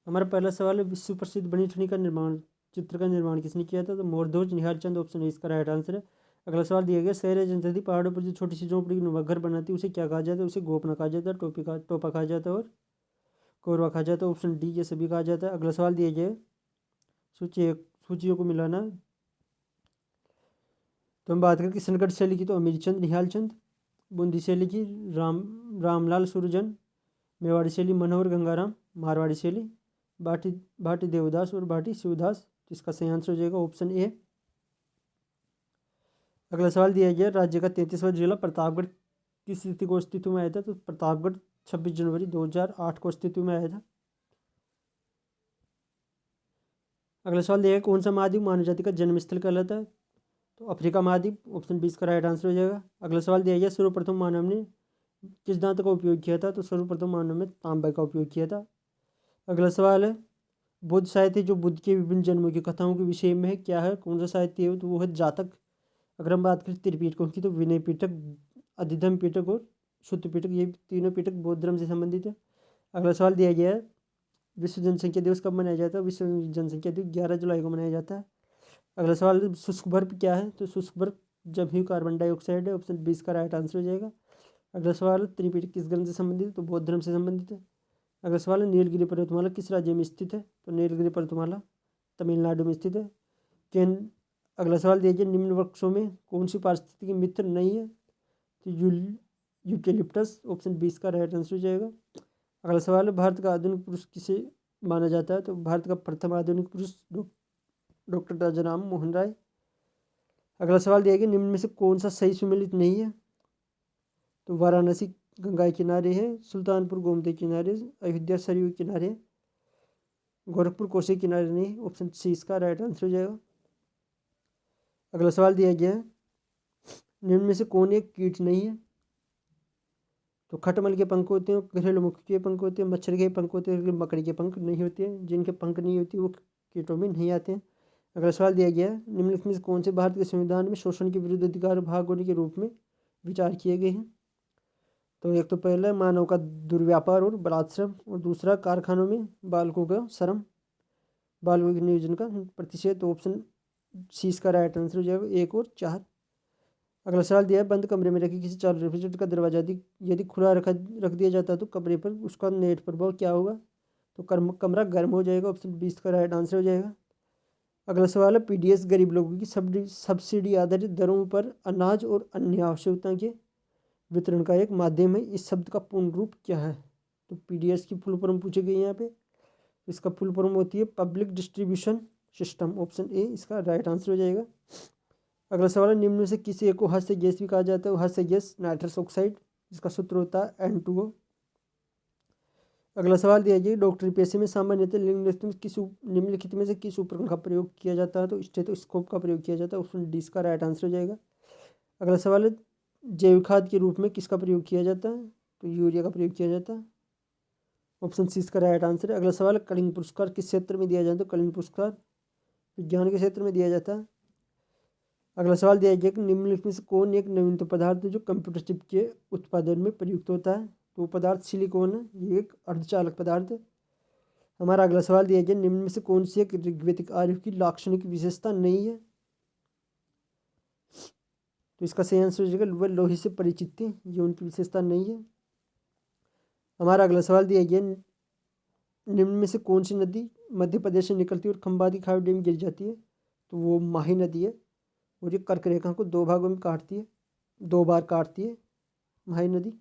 हमारा पहला सवाल है, विश्व प्रसिद्ध बनी ठनी का निर्माण चित्र का निर्माण किसने किया था? तो मोरध्वज निहालचंद, ऑप्शन ए इसका राइट आंसर है। अगला सवाल दिया गया, शहर या जनजाति पहाड़ों पर जो छोटी सी झोंपड़ी नुमा घर बनाती है उसे क्या कहा जाता है? उसे गोपना कहा जाता है, टोपा कहा जाता है और कोरवा कहा जाता है। ऑप्शन डी ये सभी कहा जाता है। अगला सवाल दिया गया, सूचियों को मिलाना। तो हम बात करें किशनगढ़ शैली की, तो अमीरचंद निहालचंद, बूंदी शैली की रामलाल सुरजन, मेवाड़ी शैली मनोहर गंगाराम, मारवाड़ी शैली भाटी भाटी देवदास और भाटी शिवदास। इसका सही आंसर हो जाएगा ऑप्शन ए। अगला सवाल दिया गया, राज्य का 33वां जिला प्रतापगढ़ किस तिथि को अस्तित्व में आया था? तो प्रतापगढ़ 26 जनवरी 2008 को अस्तित्व में आया था। अगला सवाल दिया गया, कौन सा महाद्वीप मानव जाति का जन्म स्थल कहलाता है? तो अफ्रीका महाद्वीप, ऑप्शन 20 का राइट आंसर हो जाएगा। अगला सवाल दिया गया, सर्वप्रथम मानव ने किस धातु का उपयोग किया था? तो सर्वप्रथम मानव ने तांबे का उपयोग किया था। अगला सवाल है, बुद्ध साहित्य जो बुद्ध के विभिन्न जन्मों की कथाओं के विषय में है, क्या है, कौन सा साहित्य है? तो वो है जातक। अगर हम बात करें त्रिपिटकों की, तो विनय पिटक, अधिधम पिटक और शुद्ध पिटक, ये तीनों पिटक बौद्ध धर्म से संबंधित है। अगला सवाल दिया गया है, विश्व जनसंख्या दिवस कब मनाया जाता है? विश्व जनसंख्या दिवस 11 जुलाई को मनाया जाता है। अगला सवाल, शुष्क बर्फ क्या है? तो शुष्क बर्फ जमीय कार्बन डाइऑक्साइड है, ऑप्शन 20 का राइट आंसर हो जाएगा। अगला सवाल, त्रिपिटक किस ग्रंथ से संबंधित है? तो बौद्ध धर्म से संबंधित है। अगला सवाल है, नीलगिरी पर्वतमाला किस राज्य में स्थित है? तो नीलगिरी पर्वतमाला तमिलनाडु में स्थित है। अगला सवाल दिया गया, निम्न वृक्षों में कौन सी पारिस्थितिकी मित्र नहीं है? तो यूकेलिप्टस, ऑप्शन 20 का राइट आंसर हो जाएगा। अगला सवाल है, भारत का आधुनिक पुरुष किसे माना जाता है? तो भारत का प्रथम आधुनिक पुरुष डॉक्टर राजाराम मोहन राय। अगला सवाल दिया गया, निम्न में से कौन सा सही सुमेलित नहीं है? तो वाराणसी गंगा के किनारे है, सुल्तानपुर गोमती किनारे, अयोध्या सरयू किनारे, गोरखपुर कोसी किनारे नहीं, ऑप्शन सी इसका राइट आंसर हो जाएगा। अगला सवाल दिया गया है, निम्न में से कौन एक कीट नहीं है? तो खटमल के पंख होते हैं, घरेलू मुर्गी के पंख होते हैं, मच्छर के पंख होते हैं, मकड़ी के पंख नहीं होते हैं। जिनके पंख नहीं होते वो कीटों में नहीं आते हैं। अगला सवाल दिया गया है, निम्नलिखित में से कौन से भारत के संविधान में शोषण के विरुद्ध अधिकार भाग होने के रूप में विचार किए गए हैं? तो एक तो पहला है मानव का दुर्व्यापार और बलात्श्रम, और दूसरा कारखानों में बालकों का श्रम, बालकों के नियोजन का प्रतिषेध। तो ऑप्शन सी इसका राइट आंसर हो जाएगा, 1 और 4। अगला सवाल दिया है, बंद कमरे में रखी किसी चालू रेफ्रिजरेटर का दरवाजा यदि खुला रख दिया जाता है तो कमरे पर उसका नेट प्रभाव क्या होगा? तो कमरा गर्म हो जाएगा, ऑप्शन 20 का राइट आंसर हो जाएगा। अगला सवाल है, पीडीएस गरीब लोगों की सब्सिडी आधारित दरों पर अनाज और अन्य आवश्यकता के वितरण का एक माध्यम है। इस शब्द का पूर्ण रूप क्या है? तो पीडीएस की फुल फॉर्म पूछी गई यहाँ पे। इसका फुल फॉर्म होती है public distribution system, option A इसका राइट आंसर हो जाएगा। अगला सवाल है, निम्न में से किसी एक को हास्य गैस भी कहा जाता है? हास्य गैस नाइट्रस ऑक्साइड, जिसका सूत्र होता है N2O। अगला सवाल दिया गया, डॉक्टरी पेशे में सामान्यतः निम्नलिखित में से किस उपकरण का प्रयोग किया जाता है? तो स्टेथोस्कोप का प्रयोग किया जाता है, ऑप्शन डी इसका राइट आंसर हो जाएगा। अगला सवाल है, जैविक खाद के रूप में किसका प्रयोग किया जाता है? तो यूरिया का प्रयोग किया जाता है, ऑप्शन सी इसका राइट आंसर है। अगला सवाल है, कलिंग पुरस्कार किस क्षेत्र में दिया जाता है? तो कलिंग पुरस्कार विज्ञान के क्षेत्र में दिया जाता है। अगला सवाल दिया गया कि निम्नलिखित में से कौन एक नवीनतम पदार्थ है जो कंप्यूटर चिप के उत्पादन में प्रयुक्त होता है? तो पदार्थ सिलिकॉन है, ये एक अर्धचालक पदार्थ है। हमारा अगला सवाल दिया गया, निम्न में से कौन सी एक ऋग्वैदिक आर्य की लाक्षणिक विशेषता नहीं है? तो इसका सही आंसर हो जाएगा, वह लोहे से परिचित थे, ये उनकी विशेषता नहीं है। हमारा अगला सवाल दिया गया, निम्न में से कौन सी नदी मध्य प्रदेश से निकलती है और खंबाती खाड़ी में गिर जाती है? तो वो माही नदी है, और ये कर्क रेखा को 2 भागों में काटती है, 2 बार काटती है माही नदी।